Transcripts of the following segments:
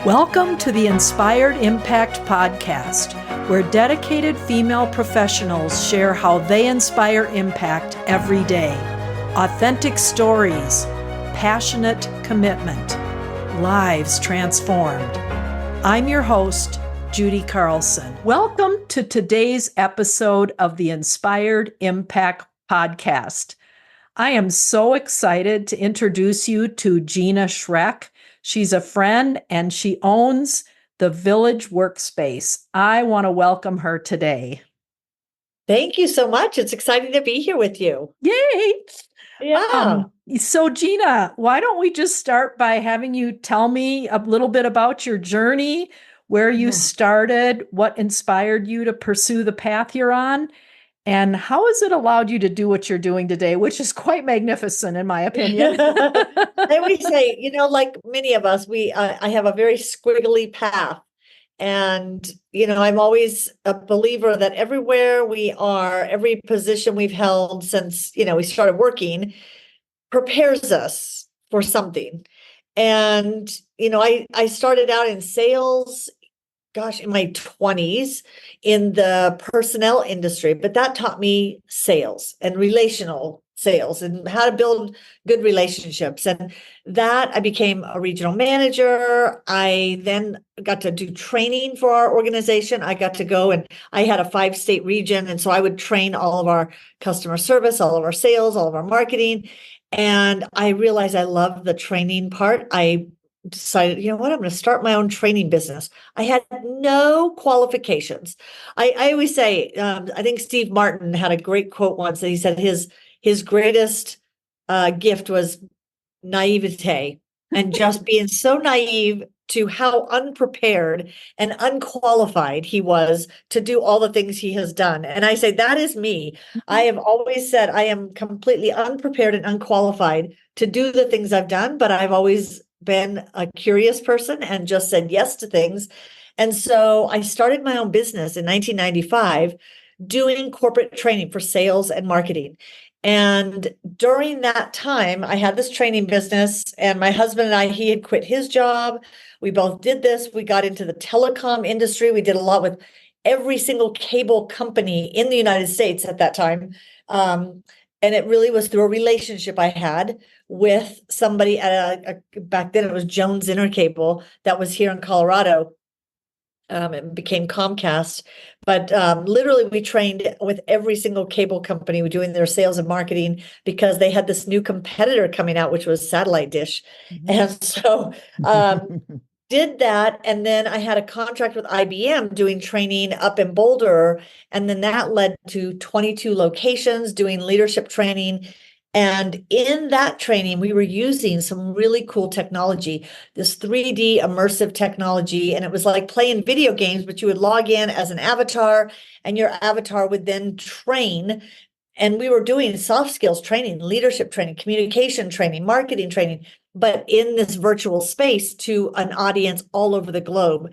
Welcome to the Inspired Impact Podcast, where dedicated female professionals share how they inspire impact every day. Authentic stories, passionate commitment, lives transformed. I'm your host, Judy Carlson. Welcome to today's episode of the Inspired Impact Podcast. I am so excited to introduce you to Gina Schreck. She's a friend and she owns the Village Workspace. I want to welcome her today. Thank you so much. It's exciting to be here with you. Yay! Yeah. So Gina, why don't we just start by having you tell me a little bit about your journey, where you started, what inspired you to pursue the path you're on, and how has it allowed you to do what you're doing today, which is quite magnificent in my opinion. I always say, like many of us, I have a very squiggly path. And, I'm always a believer that everywhere we are, every position we've held since, we started working prepares us for something. And, I started out in sales, in my 20s in the personnel industry, but that taught me sales and relational sales and how to build good relationships. And that I became a regional manager. I then got to do training for our organization. I got to go and I had a 5-state region. And so I would train all of our customer service, all of our sales, all of our marketing. And I realized I love the training part. I decided, I'm going to start my own training business. I had no qualifications. I always say, I think Steve Martin had a great quote once that he said his greatest gift was naivete, and just being so naive to how unprepared and unqualified he was to do all the things he has done. And I say, that is me. I have always said I am completely unprepared and unqualified to do the things I've done, but I've always been a curious person and just said yes to things. And so I started my own business in 1995 doing corporate training for sales and marketing. And during that time, I had this training business, and my husband and I, he had quit his job. We both did this. We got into the telecom industry. We did a lot with every single cable company in the United States at that time. And it really was through a relationship I had with somebody at back then it was Jones Intercable that was here in Colorado. It became Comcast, but literally we trained with every single cable company doing their sales and marketing because they had this new competitor coming out, which was satellite dish. And so did that. And then I had a contract with IBM doing training up in Boulder. And then that led to 22 locations doing leadership training. And in that training, we were using some really cool technology, this 3D immersive technology. And it was like playing video games, but you would log in as an avatar and your avatar would then train. And we were doing soft skills training, leadership training, communication training, marketing training, but in this virtual space to an audience all over the globe.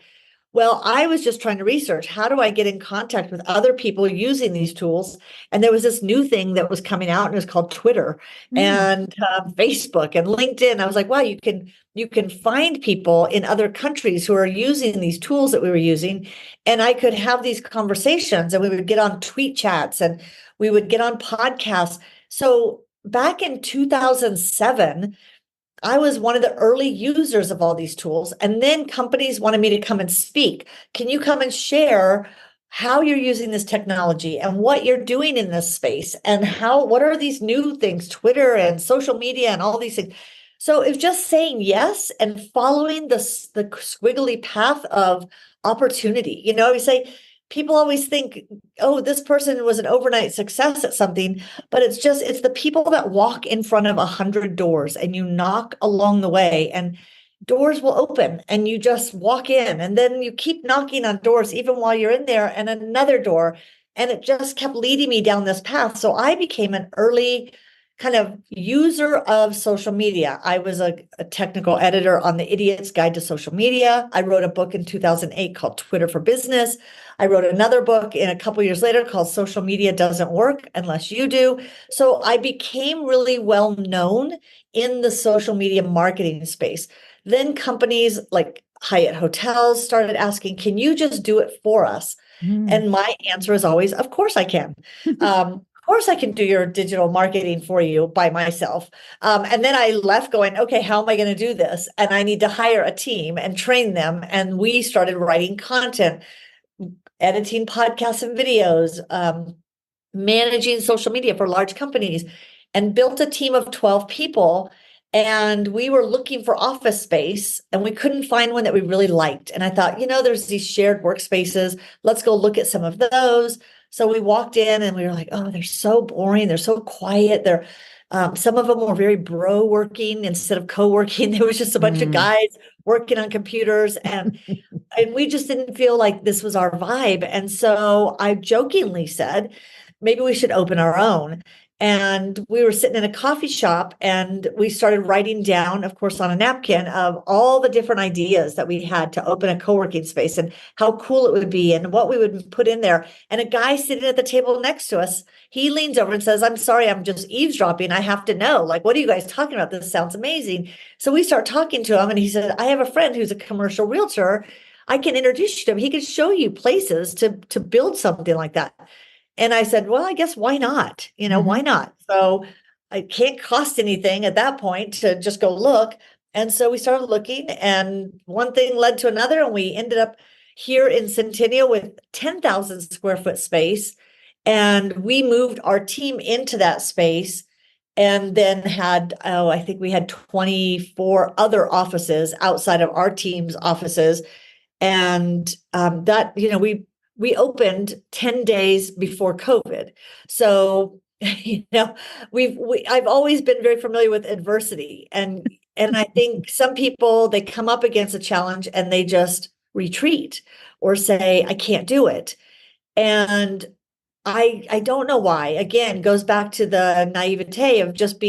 Well, I was just trying to research, how do I get in contact with other people using these tools? And there was this new thing that was coming out, and it was called Twitter and Facebook and LinkedIn. I was like, wow, you can find people in other countries who are using these tools that we were using. And I could have these conversations, and we would get on tweet chats and we would get on podcasts. So back in 2007, I was one of the early users of all these tools. And then companies wanted me to come and speak. Can you come and share how you're using this technology and what you're doing in this space? And what are these new things, Twitter and social media and all these things? So it's just saying yes and following the squiggly path of opportunity. We say, people always think, oh, this person was an overnight success at something, but it's the people that walk in front of 100 doors and you knock along the way and doors will open and you just walk in and then you keep knocking on doors even while you're in there and another door. And it just kept leading me down this path. So I became an early kind of user of social media. I was a technical editor on the Idiot's Guide to Social Media. I wrote a book in 2008 called Twitter for Business. I wrote another book in a couple years later called Social Media Doesn't Work Unless You Do. So I became really well known in the social media marketing space. Then companies like Hyatt hotels started asking, can you just do it for us? And my answer is always, of course I can. Of course I can do your digital marketing for you by myself. And then I left going, okay, how am I going to do this? And I need to hire a team and train them. And we started writing content, editing podcasts and videos, managing social media for large companies, and built a team of 12 people. And we were looking for office space and we couldn't find one that we really liked. And I thought, there's these shared workspaces. Let's go look at some of those. So we walked in and we were like, oh, they're so boring. They're so quiet. Some of them were very bro working instead of co-working. There was just a bunch of guys working on computers, and we just didn't feel like this was our vibe. And so I jokingly said, maybe we should open our own. And we were sitting in a coffee shop and we started writing down, of course, on a napkin of all the different ideas that we had to open a co-working space and how cool it would be and what we would put in there. And a guy sitting at the table next to us, he leans over and says, I'm sorry, I'm just eavesdropping. I have to know, like, what are you guys talking about? This sounds amazing. So we start talking to him and he said, I have a friend who's a commercial realtor. I can introduce you to him. He can show you places to build something like that. And I said, well, I guess why not? Why not? So it can't cost anything at that point to just go look. And so we started looking, and one thing led to another. And we ended up here in Centennial with 10,000 square foot space. And we moved our team into that space and then had, I think we had 24 other offices outside of our team's offices. And we opened 10 days before COVID. So, I've always been very familiar with adversity. And I think some people, they come up against a challenge and they just retreat or say, I can't do it. And I don't know why. Again, goes back to the naivete of just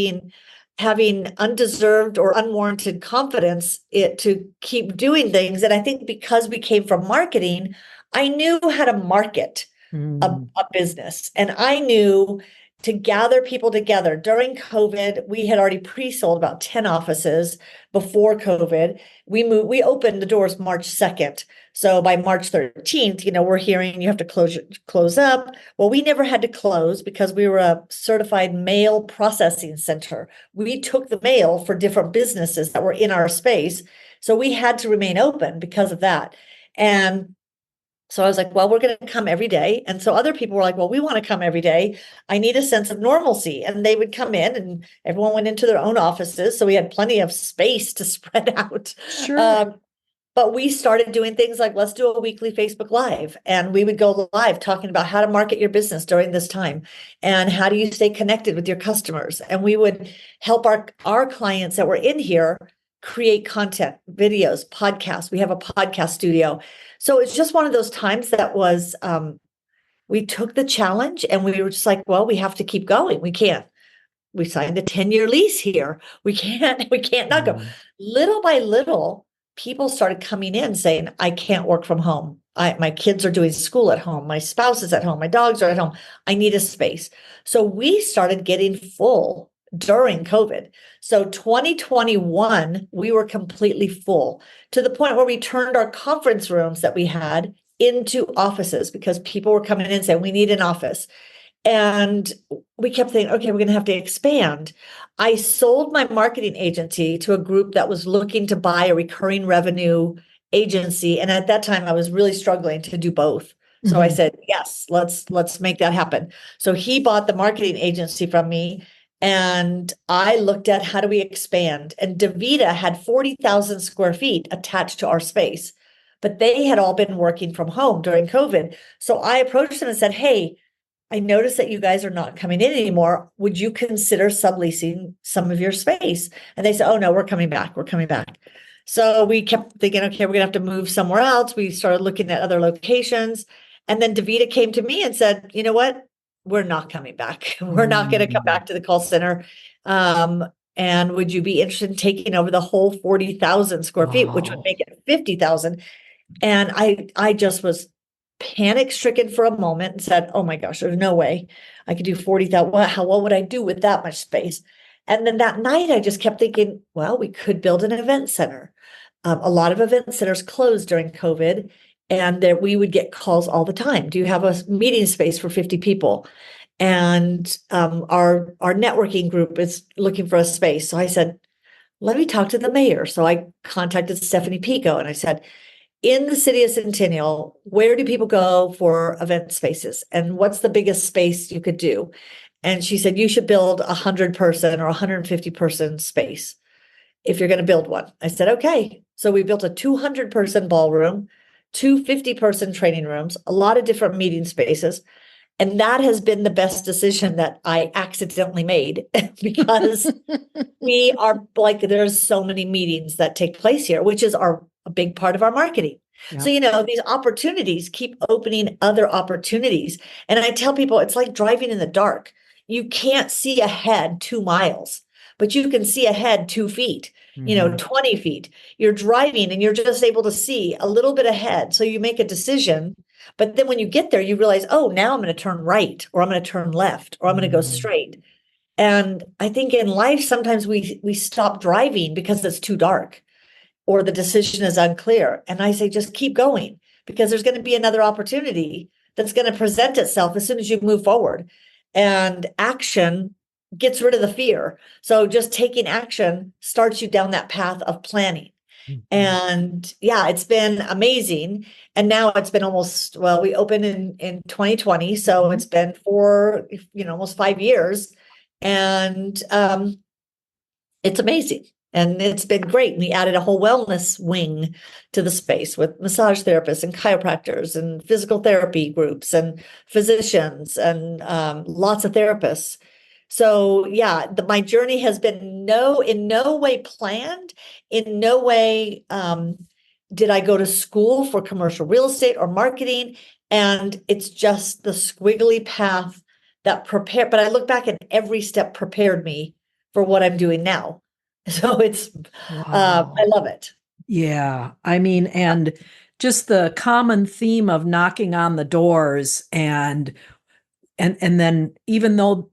having undeserved or unwarranted confidence to keep doing things. And I think because we came from marketing, I knew how to market a business, and I knew to gather people together. During COVID, we had already pre-sold about 10 offices before COVID. We opened the doors March 2nd. So by March 13th, we're hearing you have to close up. Well, we never had to close because we were a certified mail processing center. We took the mail for different businesses that were in our space. So we had to remain open because of that. And so I was like, well, we're going to come every day. And so other people were like, well, we want to come every day. I need a sense of normalcy. And they would come in and everyone went into their own offices. So we had plenty of space to spread out. Sure. But we started doing things like, let's do a weekly Facebook Live. And we would go live talking about how to market your business during this time. And how do you stay connected with your customers? And we would help our clients that were in here create content, videos, podcasts. We have a podcast studio. So it's just one of those times that was, we took the challenge and we were just like, well, we have to keep going. We signed a 10-year lease here. We can't not go. Little by little, people started coming in saying, I can't work from home. My kids are doing school at home. My spouse is at home. My dogs are at home. I need a space. So we started getting full during COVID. So 2021, we were completely full to the point where we turned our conference rooms that we had into offices because people were coming in and saying, we need an office. And we kept thinking, okay, we're going to have to expand. I sold my marketing agency to a group that was looking to buy a recurring revenue agency. And at that time, I was really struggling to do both. So I said, yes, let's make that happen. So he bought the marketing agency from me. And I looked at how do we expand? And DaVita had 40,000 square feet attached to our space, but they had all been working from home during COVID. So I approached them and said, hey, I noticed that you guys are not coming in anymore. Would you consider subleasing some of your space? And they said, oh no, we're coming back. We're coming back. So we kept thinking, okay, we're gonna have to move somewhere else. We started looking at other locations. And then DaVita came to me and said, you know what? We're not coming back. We're not going to come back to the call center. And would you be interested in taking over the whole 40,000 square feet, which would make it 50,000? And I just was panic stricken for a moment and said, oh my gosh, there's no way I could do 40,000. What would I do with that much space? And then that night I just kept thinking, well, we could build an event center. a lot of event centers closed during COVID, and that we would get calls all the time. Do you have a meeting space for 50 people? And our networking group is looking for a space. So I said, let me talk to the mayor. So I contacted Stephanie Pico and I said, in the city of Centennial, where do people go for event spaces? And what's the biggest space you could do? And she said, you should build 100-person or 150-person space if you're going to build one. I said, okay. So we built a 200-person ballroom, 250-person training rooms, a lot of different meeting spaces. And that has been the best decision that I accidentally made because we are like, there's so many meetings that take place here, which is a big part of our marketing. Yeah. So, these opportunities keep opening other opportunities. And I tell people it's like driving in the dark. You can't see ahead 2 miles, but you can see ahead 2 feet, 20 feet. You're driving and you're just able to see a little bit ahead. So you make a decision. But then when you get there, you realize, oh, now I'm going to turn right, or I'm going to turn left, or I'm going to go straight. And I think in life, sometimes we stop driving because it's too dark or the decision is unclear. And I say, just keep going, because there's going to be another opportunity that's going to present itself as soon as you move forward. And action gets rid of the fear. So just taking action starts you down that path of planning. And yeah, it's been amazing. And now it's been we opened in 2020. So it's been for, almost 5 years. And it's amazing. And it's been great. We added a whole wellness wing to the space with massage therapists and chiropractors and physical therapy groups and physicians and lots of therapists. So yeah, my journey has been in no way planned, in no way did I go to school for commercial real estate or marketing. And it's just the squiggly path that prepared, but I look back and every step prepared me for what I'm doing now. So I love it. Yeah. I mean, and just the common theme of knocking on the doors and then even though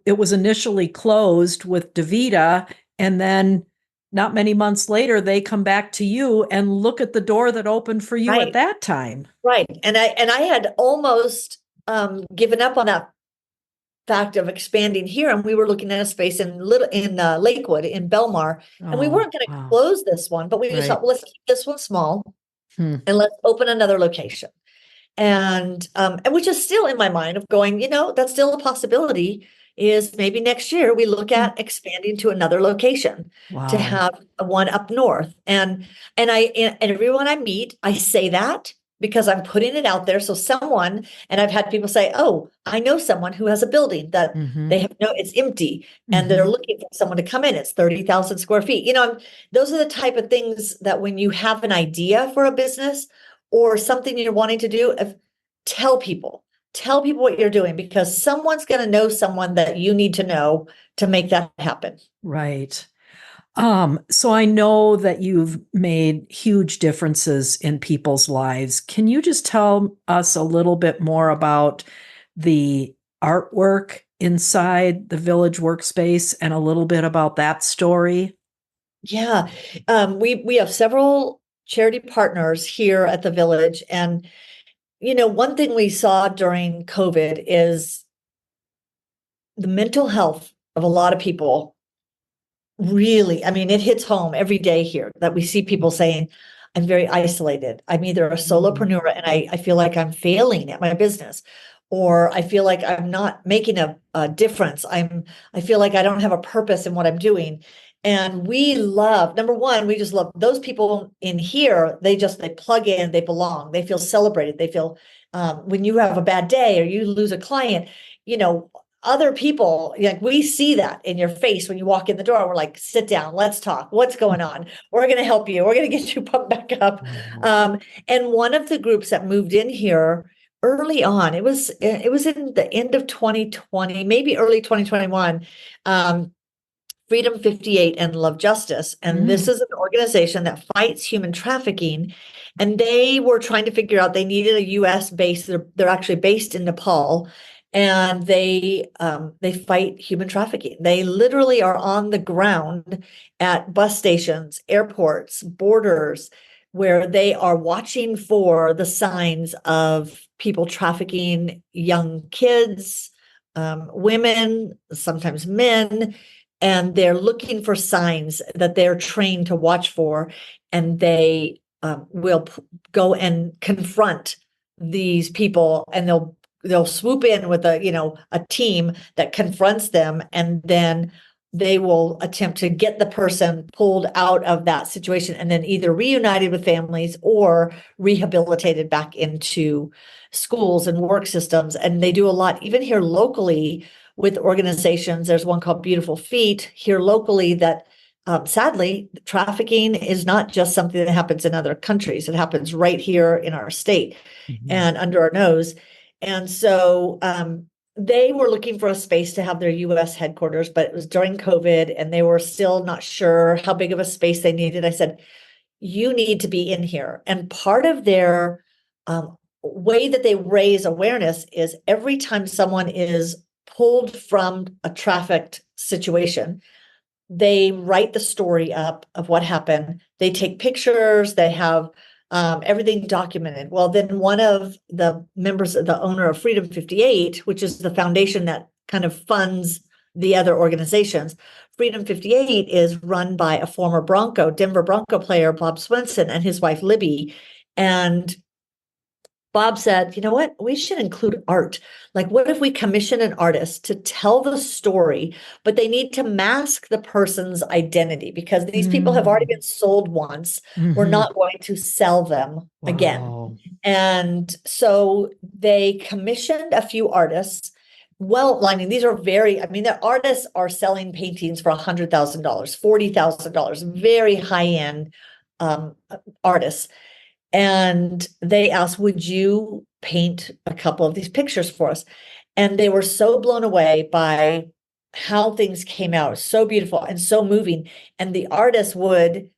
it was initially closed with DaVita, and then not many months later, they come back to you and look at the door that opened for you at that time. Right. And I had almost given up on that fact of expanding here. And we were looking at a space in Lakewood in Belmar, and we weren't going to close this one, but we just thought, well, let's keep this one small and let's open another location. And which is still in my mind of going, that's still a possibility, is maybe next year we look at expanding to another location to have one up north. And everyone I meet, I say that because I'm putting it out there. So and I've had people say, oh, I know someone who has a building that they have it's empty and they're looking for someone to come in. It's 30,000 square feet. Those are the type of things that when you have an idea for a business or something you're wanting to do, tell people what you're doing, because someone's going to know someone that you need to know to make that happen. Right. So I know that you've made huge differences in people's lives. Can you just tell us a little bit more about the artwork inside the Village Workspace and a little bit about that story? Yeah. We have several charity partners here at the Village. And, one thing we saw during COVID is the mental health of a lot of people. Really, it hits home every day here that we see people saying, I'm very isolated. I'm either a solopreneur and I feel like I'm failing at my business, or I feel like I'm not making a difference. I feel like I don't have a purpose in what I'm doing. And number one, we just love those people in here. They plug in, they belong, they feel celebrated. They feel when you have a bad day or you lose a client, other people, we see that in your face when you walk in the door. We're like, sit down, let's talk. What's going on? We're going to help you. We're going to get you pumped back up. And one of the groups that moved in here early on, it was in the end of 2020, maybe early 2021, Freedom 58 and Love Justice. And this is an organization that fights human trafficking. And they were trying to figure out, they needed a US base. They're actually based in Nepal. and they fight human trafficking. They literally are on the ground at bus stations, airports, borders, where they are watching for the signs of people trafficking young kids, women, sometimes men, and they're looking for signs that they're trained to watch for, and they will go and confront these people, and they'll swoop in with a team that confronts them, and then they will attempt to get the person pulled out of that situation and then either reunited with families or rehabilitated back into schools and work systems. And they do a lot, even here locally with organizations. There's one called Beautiful Feet here locally that sadly, trafficking is not just something that happens in other countries. It happens right here in our state and under our nose. And so they were looking for a space to have their US headquarters, but it was during COVID and they were still not sure how big of a space they needed. I said, you need to be in here. And part of their way that they raise awareness is every time someone is pulled from a trafficked situation, they write the story up of what happened. They take pictures, they have everything documented. Well, then one of the members, the owner of Freedom 58, which is the foundation that kind of funds the other organizations, Freedom 58 is run by a former Denver Bronco player, Bob Swenson, and his wife, Libby. And Bob said, you know what, we should include art. Like, what if we commission an artist to tell the story, but they need to mask the person's identity because these people have already been sold once. We're not going to sell them again. And so they commissioned a few artists. Well, I mean, the artists are selling paintings for $100,000, $40,000, very high-end artists. And they asked, would you paint a couple of these pictures for us? And they were so blown away by how things came out, so beautiful and so moving. And the artists would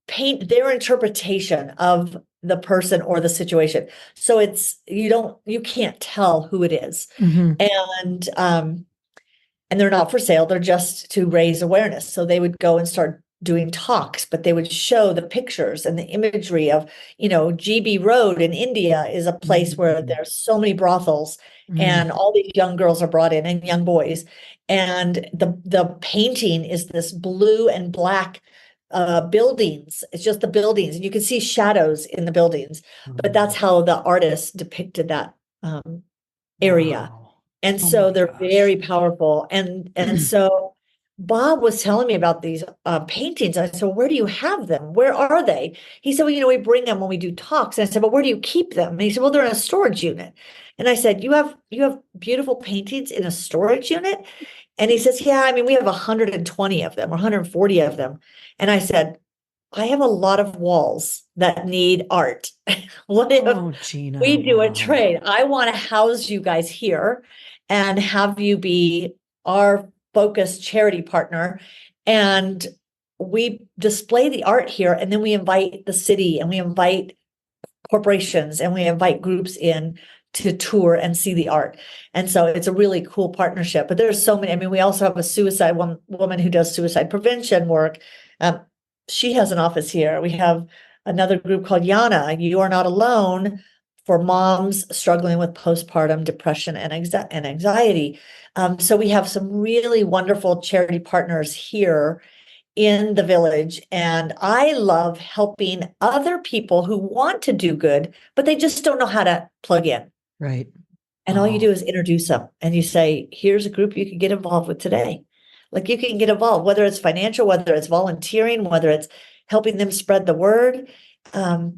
paint their interpretation of the person or the situation. So you can't tell who it is. And they're not for sale. They're just to raise awareness. So they would go and start doing talks, but they would show the pictures and the imagery of, GB Road in India is a place where there's so many brothels and all these young girls are brought in and young boys. And the painting is this blue and black buildings. It's just the buildings and you can see shadows in the buildings, but that's how the artist depicted that area. Wow. And so they're very powerful. And so Bob was telling me about these paintings. I said, well, where do you have them? Where are they? He said, well, we bring them when we do talks. And I said, well, where do you keep them? And he said, well, they're in a storage unit. And I said, you have beautiful paintings in a storage unit? And he says, yeah, we have 120 of them or 140 of them. And I said, I have a lot of walls that need art. What if Gina, we do a trade? I want to house you guys here and have you be our focused charity partner. And we display the art here. And then we invite the city and we invite corporations and we invite groups in to tour and see the art. And so it's a really cool partnership. But there's so many. We also have a suicide woman who does suicide prevention work. She has an office here. We have another group called Yana, You Are Not Alone, for moms struggling with postpartum depression and anxiety. So we have some really wonderful charity partners here in the village. And I love helping other people who want to do good, but they just don't know how to plug in. Right. And all you do is introduce them and you say, here's a group you can get involved with today. Like, you can get involved, whether it's financial, whether it's volunteering, whether it's helping them spread the word. No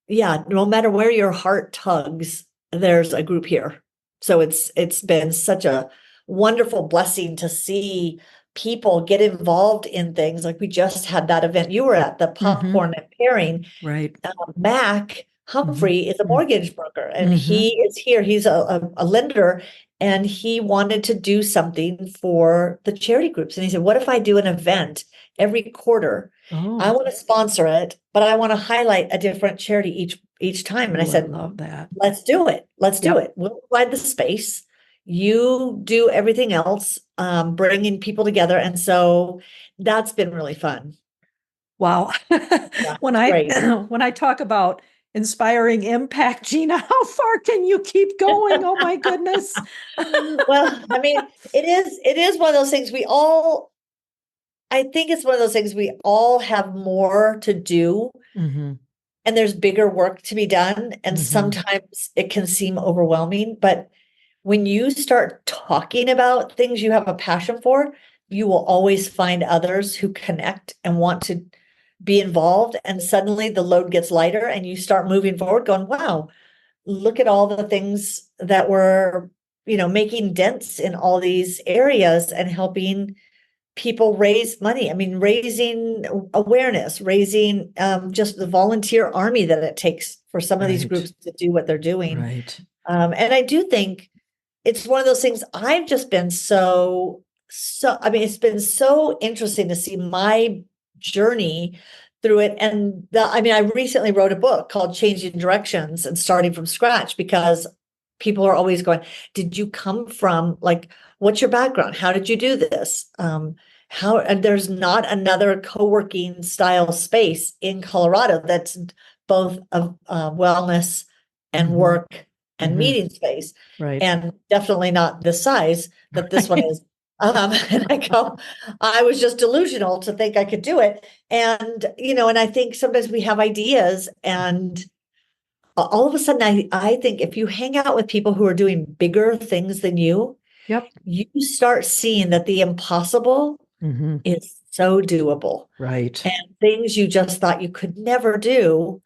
matter where your heart tugs, there's a group here. So it's been such a wonderful blessing to see people get involved in things. Like, we just had that event you were at, the popcorn and pairing. Right. Mac Humphrey is a mortgage broker and he is here. He's a lender. And he wanted to do something for the charity groups. And he said, what if I do an event every quarter? I want to sponsor it, but I want to highlight a different charity each time. And I Ooh, said, love that. let's do it. Let's do Yep. it. We'll provide the space. You do everything else, bringing people together. And so that's been really fun. Wow. Yeah, When it's I great. when I talk about inspiring impact, Gina, how far can you keep going? Oh my goodness. Well, I mean, it is one of those things I think it's one of those things we all have more to do Mm-hmm. and there's bigger work to be done. And Mm-hmm. sometimes it can seem overwhelming, but when you start talking about things you have a passion for, you will always find others who connect and want to be involved. And suddenly the load gets lighter and you start moving forward going, wow, look at all the things that were, making dents in all these areas and helping people raise money. I mean, raising awareness, raising just the volunteer army that it takes for some of these Right. groups to do what they're doing. Right. And I do think it's one of those things I've just been I mean, it's been so interesting to see my journey through it. And I mean, I recently wrote a book called Changing Directions and Starting from Scratch because people are always going, did you come from like, what's your background? How did you do this? And there's not another co-working style space in Colorado that's both a wellness and Mhm. work and Mhm. meeting space, Right. and definitely not the size that this one is. And I was just delusional to think I could do it. And, and I think sometimes we have ideas and all of a sudden I think if you hang out with people who are doing bigger things than Yep. you start seeing that the impossible Mm-hmm. is so doable. Right. And things you just thought you could never do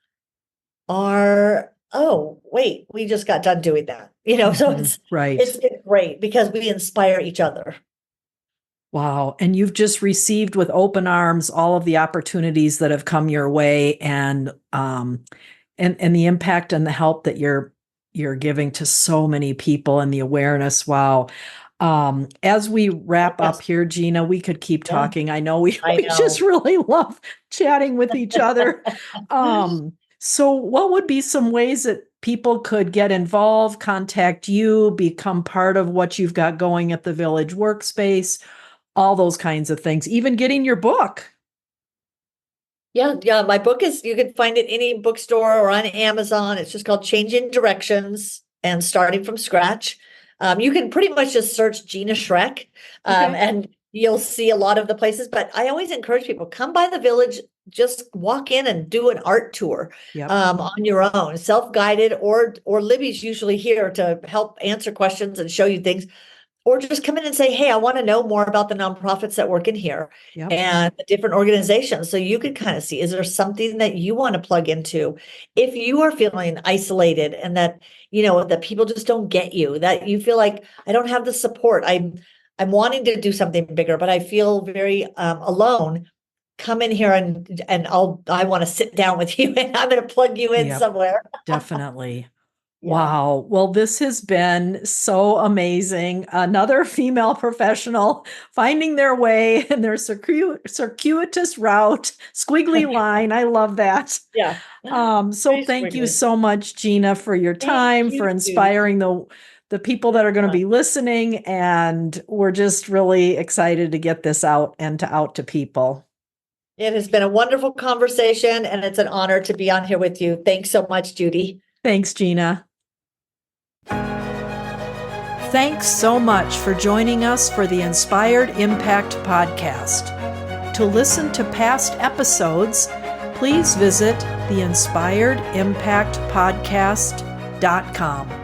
are, oh, wait, we just got done doing that. So Mhm. it's Right. it's been great because we inspire each other. Wow. And you've just received with open arms all of the opportunities that have come your way and the impact and the help that you're giving to so many people and the awareness. Wow. As we wrap Yes. up here, Gina, we could keep Yeah, talking. I know we, I we just know. really love chatting with each other. So what would be some ways that people could get involved, contact you, become part of what you've got going at the Village Workspace, all those kinds of things, even getting your book? Yeah. My book you can find it any bookstore or on Amazon. It's just called Changing Directions and Starting from Scratch. You can pretty much just search Gina Schreck, Okay. and you'll see a lot of the places. But I always encourage people, come by the village, just walk in and do an art tour Yep. on your own, self-guided, or Libby's usually here to help answer questions and show you things. Or just come in and say, hey, I want to know more about the nonprofits that work in here Yep. and the different organizations. So you could kind of see, is there something that you want to plug into? If you are feeling isolated and that, that people just don't get you, that you feel like I don't have the support. I'm wanting to do something bigger, but I feel very alone. Come in here and I want to sit down with you and I'm going to plug you in Yep. somewhere. Definitely. Yeah. Wow. Well, this has been so amazing. Another female professional finding their way in their circuitous route, squiggly line. I love that. Yeah. So Very thank you squiggly. so much, Gina, for your Thank time, for you, Judy. inspiring the people that are going to be listening. And we're just really excited to get this out and out to people. It has been a wonderful conversation and it's an honor to be on here with you. Thanks so much, Judy. Thanks, Gina. Thanks so much for joining us for the Inspired Impact podcast. To listen to past episodes, please visit theinspiredImpactPodcast.com.